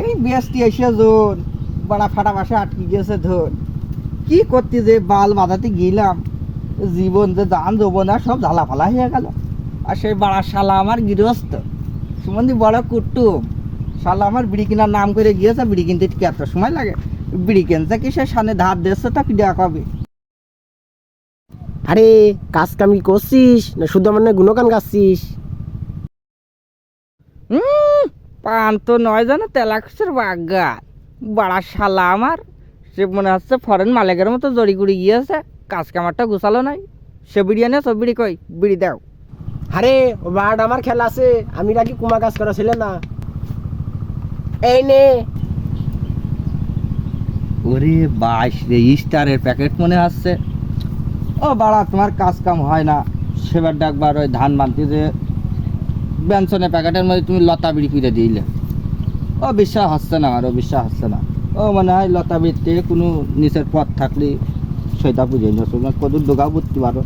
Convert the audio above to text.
এই বেস্তি এসে জোন বড়া ফাটা বাসে আটকে গিয়েছে ধর কি করতে যে বাল বাঁধাতে গেলাম, জীবন যে দান দেবো না সব ঝালাফালা হয়ে গেল। আর সেই বাড়া শালা আমার গৃহস্থ সুমন্দি বড় কুটুম, শালা আমার বিড়ি কেনার নাম করে গিয়েছে। বিড়ি কিনতে ঠিক এত সময় লাগে? বিড়ি কিনতে কি সে সামনে ধার দিচ্ছে তা কি দেওয়া কবে? আরে কাজ কামি করছিস না শুধু আমার না গুণগান গাচ্ছিস? পান তো নয় জানো তেলাকুচের বাগা বাড়া শালা আমার, সে মনে হচ্ছে ফরেন মালিকের মতো জড়ি গুড়ি গিয়েছে। কাজ কামারটা গুছালো নাই। সে বিড়ি সব বিড়ি কই বিড়ি দাও। আরে ও বাট আমার খেলা আছে, আমি নাকি কুমা কাজ করা ছিল না। এই নে। ওরে বাস রে, স্টারের প্যাকেট মনে হচ্ছে। ও বাড়া তোমার কাজ কাম হয় না, সেবার ডাকবার ওই ধান বানতে যে ব্যঞ্জনের প্যাকেটের মধ্যে তুমি লতা বিড়ি ফিরে দিলে। ও বিশ্বাস হচ্ছে না, আমার ও বিশ্বাস হচ্ছে না। ও মনে হয় লতা বিড়িতে কোনো নিচের পথ থাকলে সেটা বুঝে নিচ্ছ, কদূর ডোগাও বুঝতে পারো।